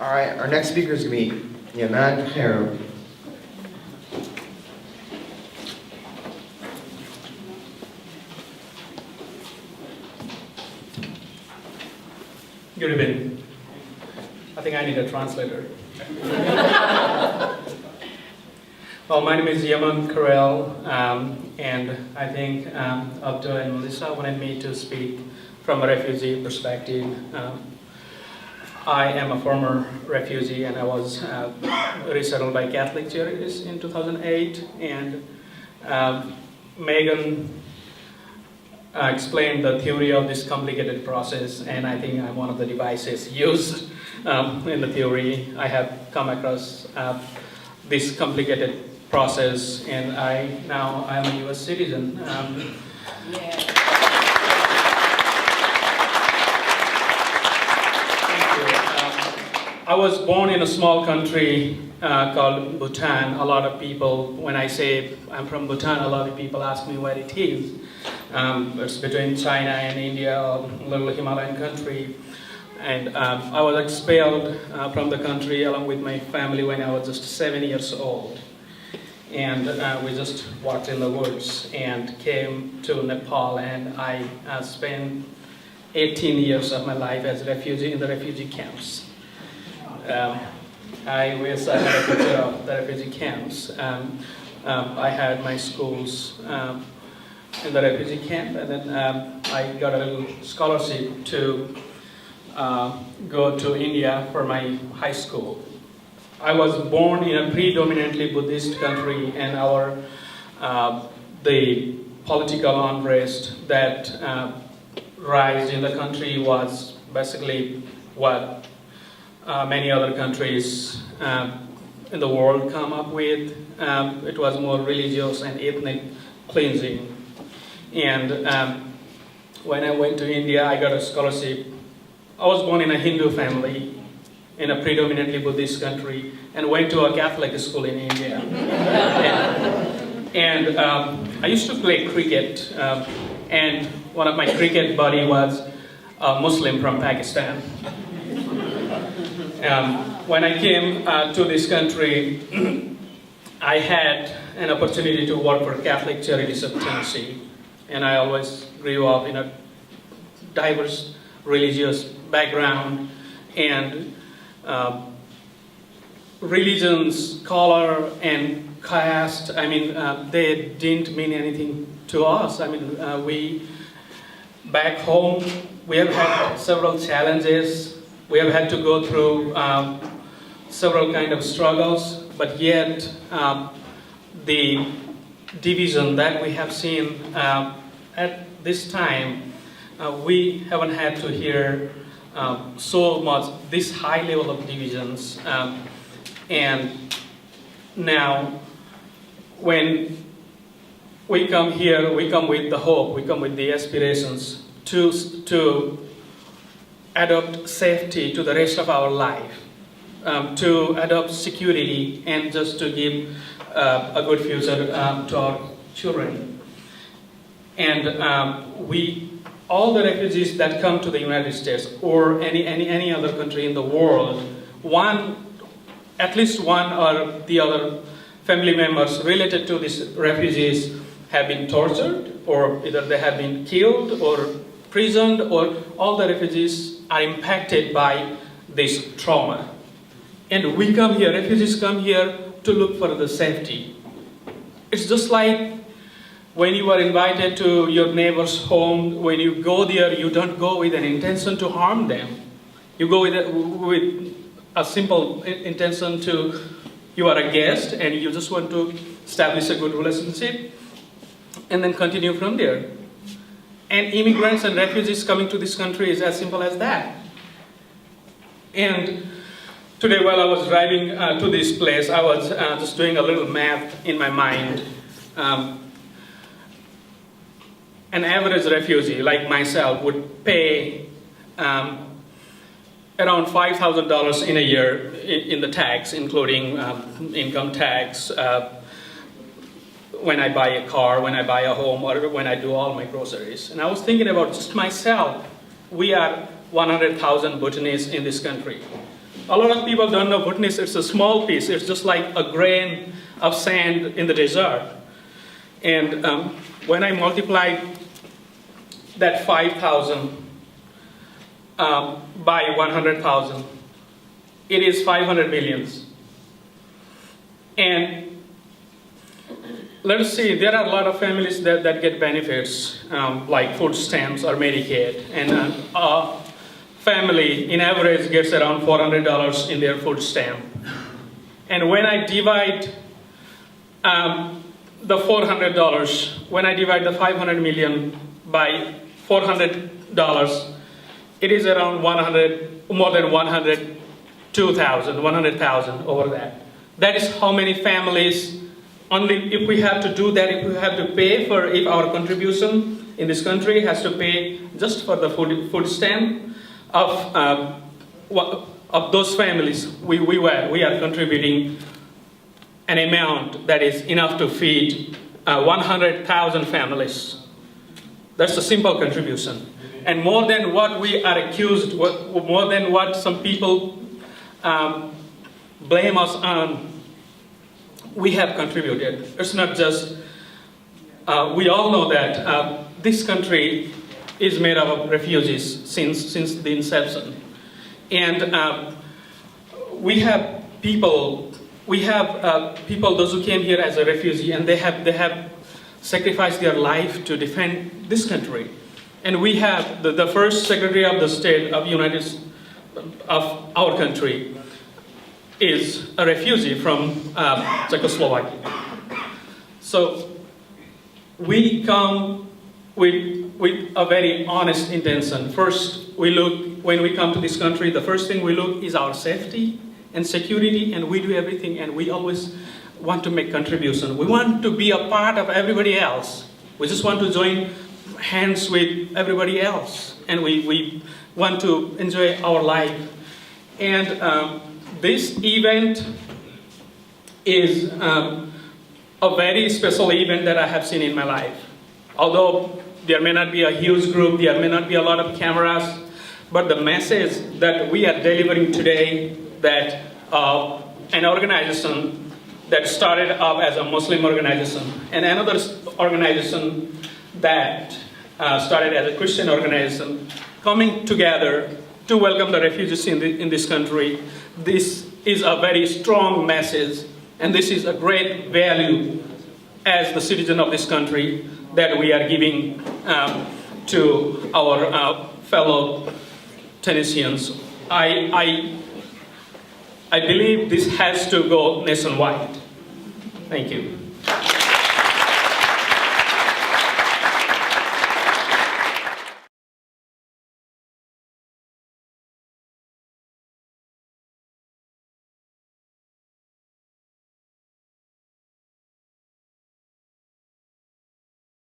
All right, our next speaker is going to be Yaman Kharel. Good evening. I think I need a translator. Well, my name is Yaman Kharel, and I think Abdul and Melissa wanted me to speak from a refugee perspective. I am a former refugee, and I was resettled by Catholic Charities in 2008, and Megan explained the theory of this complicated process, and I think I'm one of the devices used in the theory. I have come across this complicated process, and now I'm a U.S. citizen. I was born in a small country called Bhutan. A lot of people, when I say I'm from Bhutan, a lot of people ask me where it is. It's between China and India, a little Himalayan country. And I was expelled from the country along with my family when I was just 7 years old. And we just walked in the woods and came to Nepal, and I spent 18 years of my life as a refugee in the refugee camps. I wish I had a picture of the refugee camps. I had my schools in the refugee camp, and then I got a little scholarship to go to India for my high school. I was born in a predominantly Buddhist country, and the political unrest that rise in the country was basically what many other countries in the world come up with. It was more religious and ethnic cleansing. And when I went to India, I got a scholarship. I was born in a Hindu family in a predominantly Buddhist country, and went to a Catholic school in India. and I used to play cricket, and one of my cricket buddy was a Muslim from Pakistan. When I came to this country, I had an opportunity to work for Catholic Charities of Tennessee, and I always grew up in a diverse religious background, and religions, color, and caste, they didn't mean anything to us. We, back home, we have had several challenges. We have had to go through several kind of struggles, but yet the division that we have seen at this time, we haven't had to hear so much, this high level of divisions. And now, when we come here, we come with the hope, we come with the aspirations to adopt safety to the rest of our life, to adopt security, and just to give a good future to our children. And all the refugees that come to the United States or any other country in the world, at least one or the other family members related to these refugees have been tortured, or either they have been killed or imprisoned, or all the refugees are impacted by this trauma. And we come here, refugees come here to look for the safety. It's just like when you are invited to your neighbor's home. When you go there, you don't go with an intention to harm them. You go with a simple intention to, you are a guest and you just want to establish a good relationship and then continue from there. And immigrants and refugees coming to this country is as simple as that. And today, while I was driving to this place, I was just doing a little math in my mind. An average refugee like myself would pay around $5,000 in a year in the tax, including income tax, when I buy a car, when I buy a home, or when I do all my groceries. And I was thinking about just myself. We are 100,000 Bhutanese in this country. A lot of people don't know goodness. It's a small piece. It's just like a grain of sand in the desert. And when I multiplied that 5,000 by 100,000, it is 500 millions. And let's see, there are a lot of families that get benefits, like food stamps or Medicaid. And a family, in average, gets around $400 in their food stamp. And when I divide the $400, when I divide the 500 million by $400, it is around more than 100,000 over that. That is how many families, only if we have to do that, if we have to pay for, if our contribution in this country has to pay just for the food stamp of those families, we are contributing an amount that is enough to feed 100,000 families. That's a simple contribution. And more than what we are accused, more than what some people blame us on, we have contributed. It's not just, we all know that this country is made up of refugees since the inception. And we have people, those who came here as a refugee, and they have sacrificed their life to defend this country. And we have the first Secretary of the State of our country is a refugee from Czechoslovakia. So we come with a very honest intention. First, when we come to this country, the first thing we look is our safety and security, and we do everything, and we always want to make contribution. We want to be a part of everybody else. We just want to join hands with everybody else, and we want to enjoy our life. And this event is a very special event that I have seen in my life. Although there may not be a huge group, there may not be a lot of cameras, but the message that we are delivering today, that an organization that started up as a Muslim organization, and another organization that started as a Christian organization, coming together to welcome the refugees in this country. This is a very strong message, and this is a great value as the citizen of this country that we are giving to our fellow Tennesseans. I believe this has to go nationwide. Thank you.